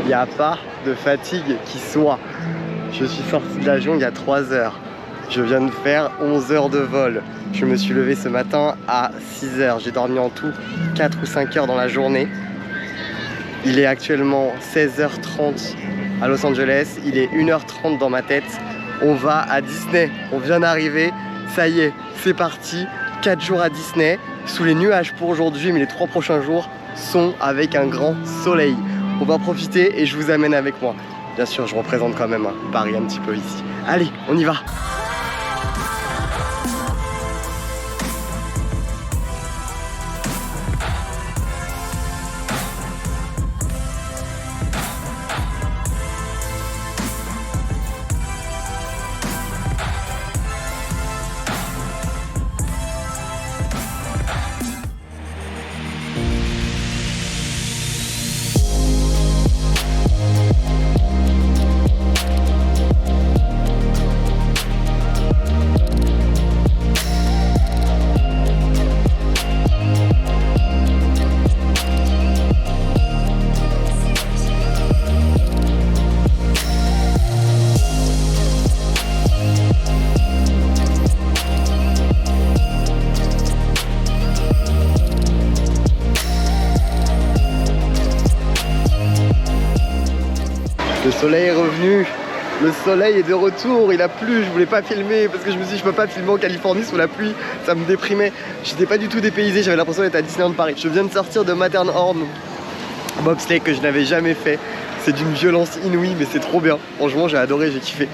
n'y a pas de fatigue qui soit. Je suis sorti de l'avion il y a 3 heures. Je viens de faire 11 heures de vol. Je me suis levé ce matin à 6 heures. J'ai dormi en tout 4 ou 5 heures dans la journée. Il est actuellement 16h30 à Los Angeles. Il est 1h30 dans ma tête. On va à Disney. On vient d'arriver. Ça y est, c'est parti. 4 jours à Disney. Sous les nuages pour aujourd'hui, mais les 3 prochains jours sont avec un grand soleil. On va profiter et je vous amène avec moi. Bien sûr, je représente quand même Paris un petit peu ici. Allez, on y va! Le soleil est revenu, le soleil est de retour, il a plu, je voulais pas filmer parce que je me suis dit je peux pas filmer en Californie sous la pluie, ça me déprimait. J'étais pas du tout dépaysé, j'avais l'impression d'être à Disneyland Paris. Je viens de sortir de Matterhorn bobsleigh que je n'avais jamais fait. C'est d'une violence inouïe mais c'est trop bien. Franchement j'ai adoré, j'ai kiffé.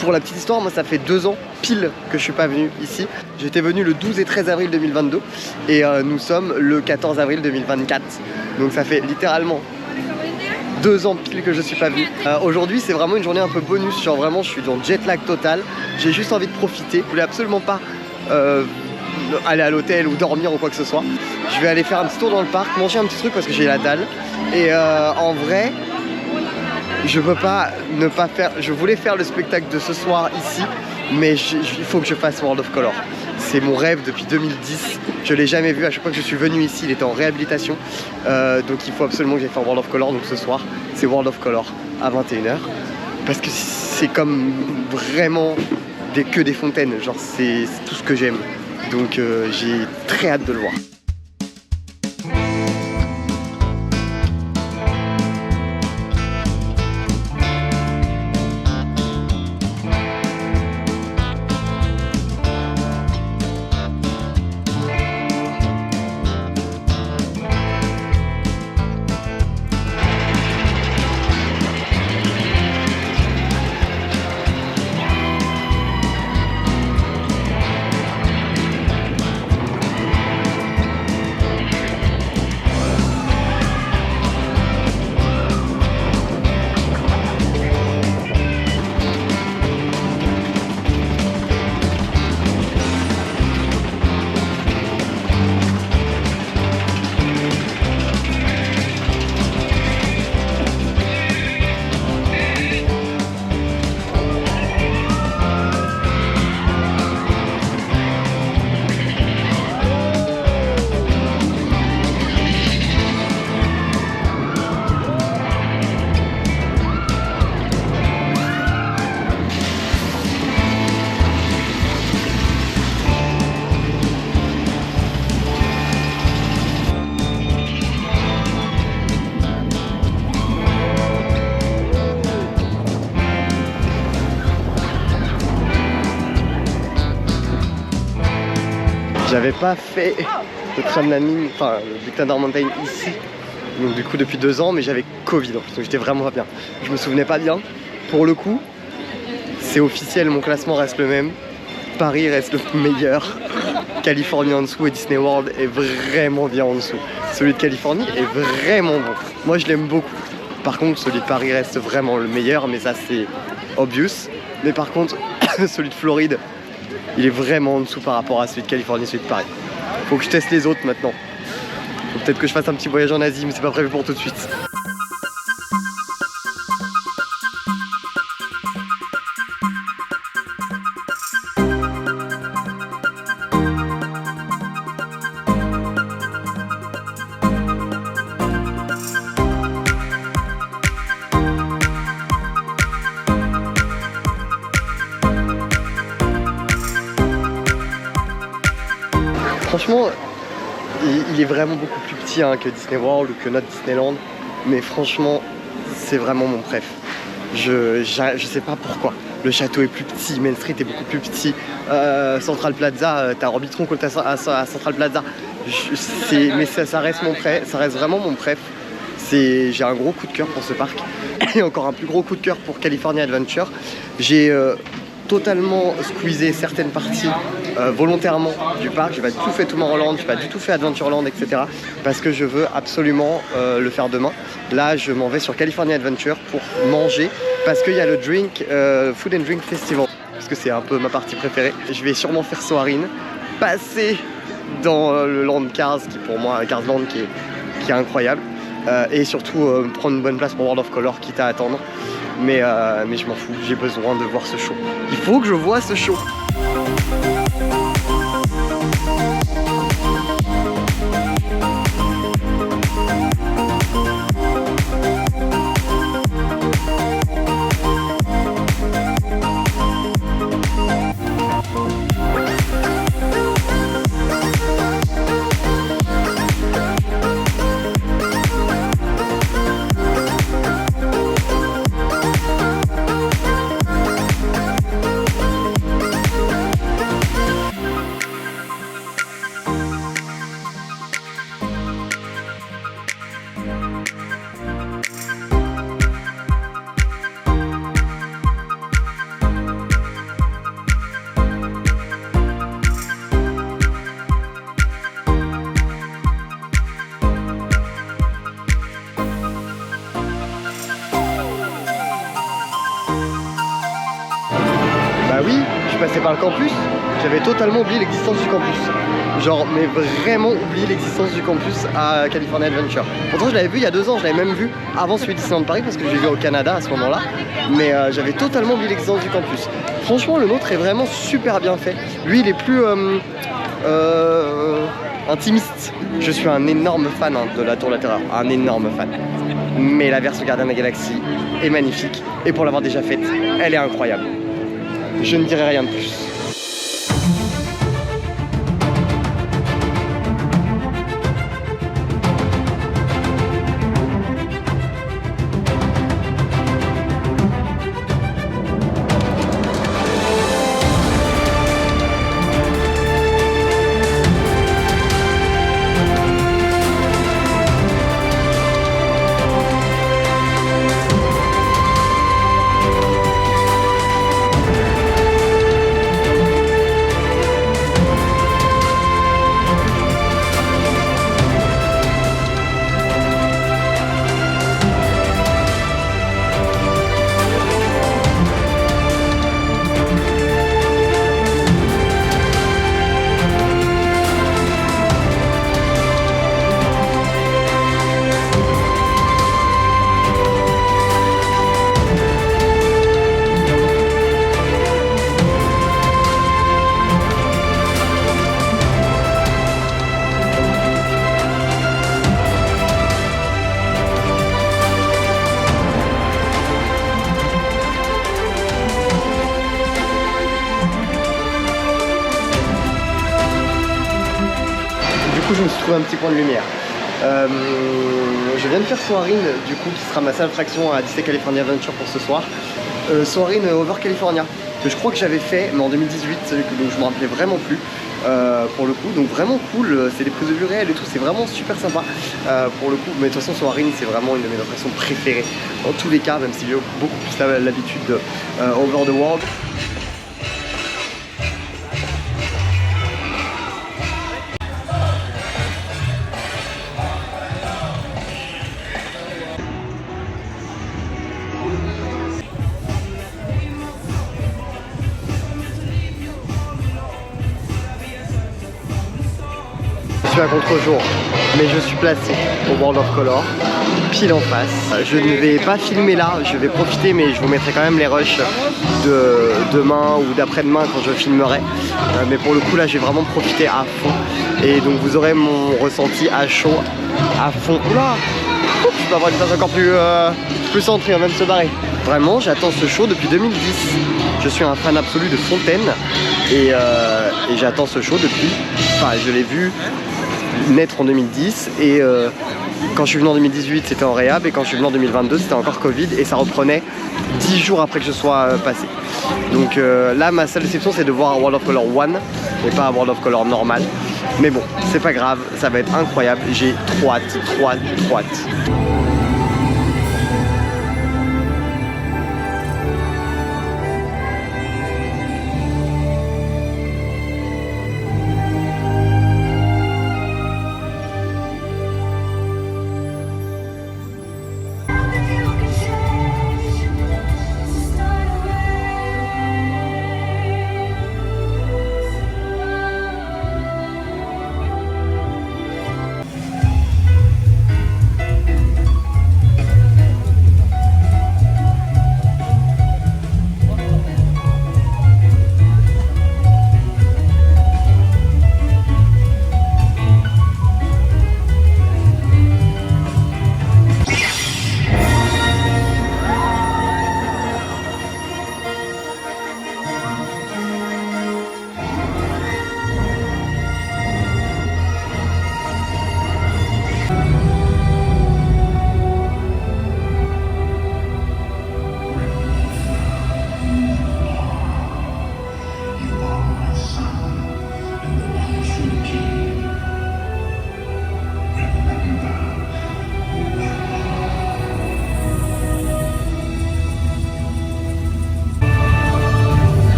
Pour la petite histoire, moi ça fait 2 ans pile que je suis pas venu ici. J'étais venu le 12 et 13 avril 2022 et nous sommes le 14 avril 2024. Donc ça fait littéralement 2 ans pile que je suis pas venu. Aujourd'hui c'est vraiment une journée un peu bonus, genre vraiment je suis dans jet lag total. J'ai juste envie de profiter, je voulais absolument pas aller à l'hôtel ou dormir ou quoi que ce soit. Je vais aller faire un petit tour dans le parc, manger un petit truc parce que j'ai la dalle. Et en vrai, je peux pas ne pas faire, je voulais faire le spectacle de ce soir ici, mais il faut que je fasse World of Color. C'est mon rêve depuis 2010, je l'ai jamais vu, à chaque fois que je suis venu ici il était en réhabilitation, donc il faut absolument que j'aille faire World of Color. Donc ce soir c'est World of Color à 21h, parce que c'est comme vraiment que des fontaines, genre c'est tout ce que j'aime, donc j'ai très hâte de le voir. J'avais pas fait le train de la mine, enfin le Big Thunder Mountain ici, donc du coup depuis 2 ans, mais j'avais Covid en plus, donc j'étais vraiment pas bien. Je me souvenais pas bien. Pour le coup, c'est officiel, mon classement reste le même. Paris reste le meilleur. Californie en dessous et Disney World est vraiment bien en dessous. Celui de Californie est vraiment bon. Moi je l'aime beaucoup. Par contre, celui de Paris reste vraiment le meilleur, mais ça c'est obvious. Mais par contre, celui de Floride, il est vraiment en dessous par rapport à celui de Californie, celui de Paris. Faut que je teste les autres maintenant. Faut peut-être que je fasse un petit voyage en Asie, mais c'est pas prévu pour tout de suite. Franchement, il est vraiment beaucoup plus petit hein, que Disney World ou que notre Disneyland. Mais franchement, c'est vraiment mon préf. Je sais pas pourquoi. Le château est plus petit, Main Street est beaucoup plus petit. Central Plaza, t'as Orbitron à Central Plaza. Mais ça reste mon préf, ça reste vraiment mon préf. J'ai un gros coup de cœur pour ce parc. Et encore un plus gros coup de cœur pour California Adventure. J'ai totalement squeezé certaines parties volontairement du parc. J'ai pas du tout fait Tomorrowland, j'ai pas du tout fait Adventureland, etc. Parce que je veux absolument le faire demain. Là, je m'en vais sur California Adventure pour manger parce qu'il y a le Food and Drink Festival. Parce que c'est un peu ma partie préférée. Je vais sûrement faire Soarin', passer dans le Land Cars, qui pour moi, Cars Land, qui est incroyable. Et surtout prendre une bonne place pour World of Color, quitte à attendre. Mais je m'en fous, j'ai besoin de voir ce show. Il faut que je voie ce show. Bah oui, je suis passé par le campus, j'avais totalement oublié l'existence du campus. Genre, mais vraiment oublié l'existence du campus à California Adventure. Pourtant, je l'avais vu il y a 2 ans, je l'avais même vu avant celui de Disneyland Paris parce que j'ai vu au Canada à ce moment-là. Mais j'avais totalement oublié l'existence du campus. Franchement, le nôtre est vraiment super bien fait. Lui, il est plus intimiste. Je suis un énorme fan hein, de la Tour de la Terreur, un énorme fan. Mais la version Gardien de la Galaxie est magnifique. Et pour l'avoir déjà faite, elle est incroyable. Je ne dirai rien de plus. Du coup je me suis trouvé un petit point de lumière. Je viens de faire Soarin', du coup, qui sera ma seule attraction à Disney California Adventure pour ce soir. Soarin' Over California, que je crois que j'avais fait, mais en 2018, donc je me rappelais vraiment plus. Pour le coup, donc vraiment cool, c'est des prises de vue réelles et tout, c'est vraiment super sympa pour le coup. Mais de toute façon, Soarin', c'est vraiment une de mes attractions préférées dans tous les cas, même si j'ai beaucoup plus l'habitude de Over the World. À contre-jour, mais je suis placé au World of Color, pile en face. Je ne vais pas filmer là, je vais profiter, mais je vous mettrai quand même les rushs de demain ou d'après-demain quand je filmerai. Mais pour le coup là, j'ai vraiment profité à fond, et donc vous aurez mon ressenti à chaud, à fond. Oula, je peux avoir une image encore plus Plus centré, on vient de se barrer. Vraiment, j'attends ce show depuis 2010. Je suis un fan absolu de Fontaine et j'attends ce show depuis... Enfin, je l'ai vu naître en 2010 et quand je suis venu en 2018 c'était en réhab et quand je suis venu en 2022 c'était encore Covid et ça reprenait 10 jours après que je sois passé. Donc là ma seule déception c'est de voir un World of Color 1 et pas un World of Color normal. Mais bon, c'est pas grave, ça va être incroyable, j'ai trop hâte, trop hâte, trop hâte.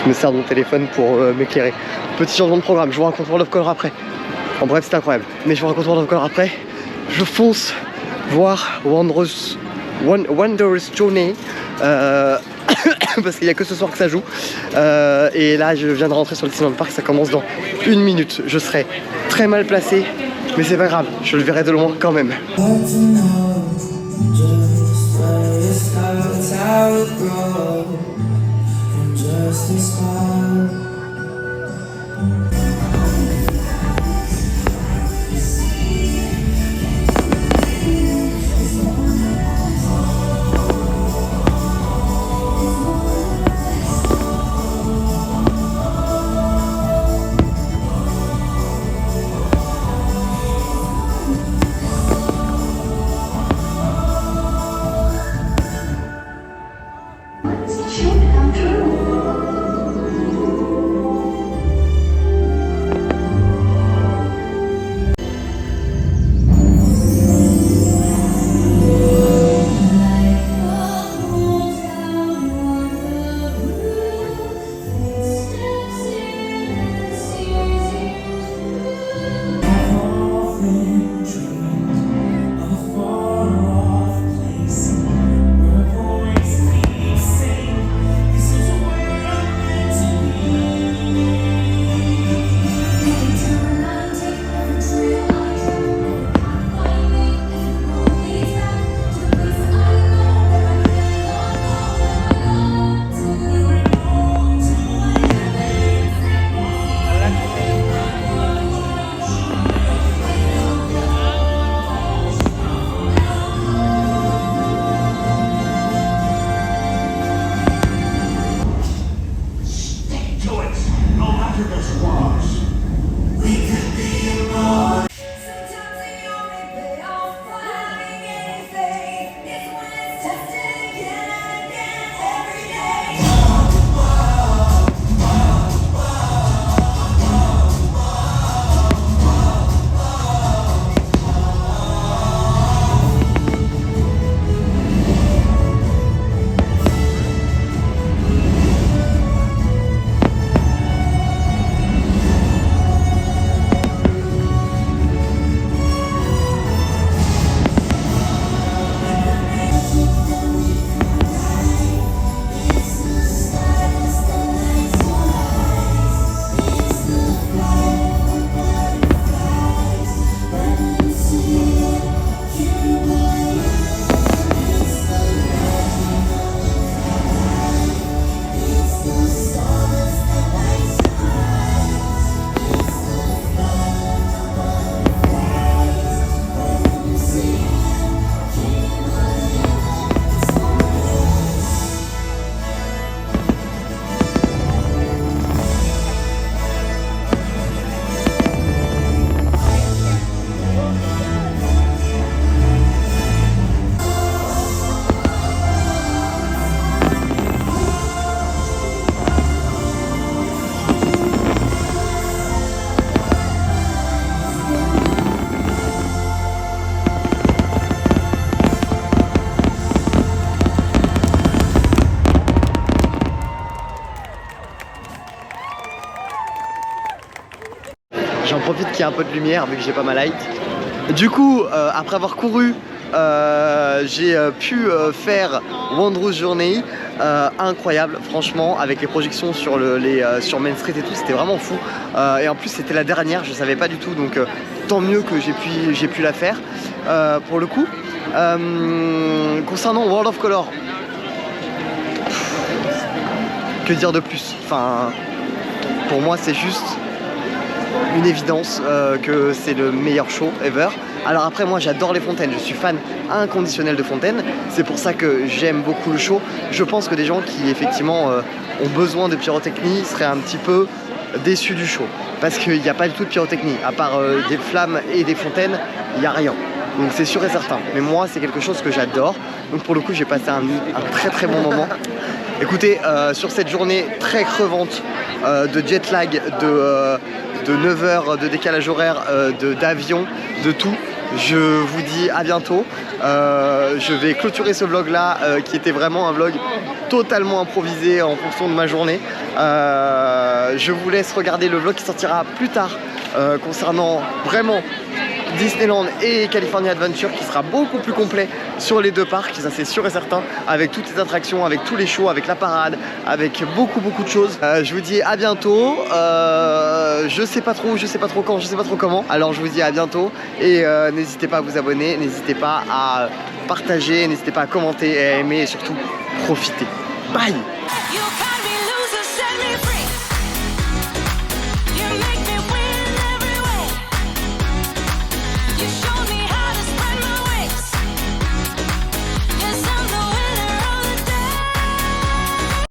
Je me sers de mon téléphone pour m'éclairer. Petit changement de programme, je vous raconte World of Color après. En bref, c'est incroyable. Mais je vous raconte World of Color après. Je fonce voir Wondrous Wondrous Journey. Parce qu'il n'y a que ce soir que ça joue. Et là, je viens de rentrer sur le Disneyland Park, ça commence dans 1 minute. Je serai très mal placé, mais c'est pas grave, je le verrai de loin quand même. J'en profite qu'il y ait un peu de lumière vu que j'ai pas ma light. Du coup, après avoir couru, j'ai pu faire Wondrous Journey. Incroyable, franchement, avec les projections sur, sur Main Street et tout, c'était vraiment fou. Et en plus, c'était la dernière, je savais pas du tout, donc tant mieux que j'ai pu la faire pour le coup. Concernant World of Color, que dire de plus? Enfin, pour moi, c'est juste une évidence que c'est le meilleur show ever. Alors après, moi j'adore les fontaines, je suis fan inconditionnel de fontaines, c'est pour ça que j'aime beaucoup le show. Je pense que des gens qui effectivement ont besoin de pyrotechnie seraient un petit peu déçus du show, parce qu'il n'y a pas du tout de pyrotechnie, à part des flammes et des fontaines, il n'y a rien. Donc c'est sûr et certain, mais moi c'est quelque chose que j'adore, donc pour le coup j'ai passé un très bon moment. Écoutez, sur cette journée très crevante de jet lag, de 9 heures de décalage horaire, d'avion, de tout, je vous dis à bientôt. Je vais clôturer ce vlog là qui était vraiment un vlog totalement improvisé en fonction de ma journée. Je vous laisse regarder le vlog qui sortira plus tard concernant vraiment Disneyland et California Adventure qui sera beaucoup plus complet sur les deux parcs, ça c'est sûr et certain, avec toutes les attractions, avec tous les shows, avec la parade, avec beaucoup de choses. Je vous dis à bientôt. Je sais pas trop quand, je sais pas trop comment. Alors je vous dis à bientôt et n'hésitez pas à vous abonner, n'hésitez pas à partager, n'hésitez pas à commenter et à aimer et surtout profiter. Bye.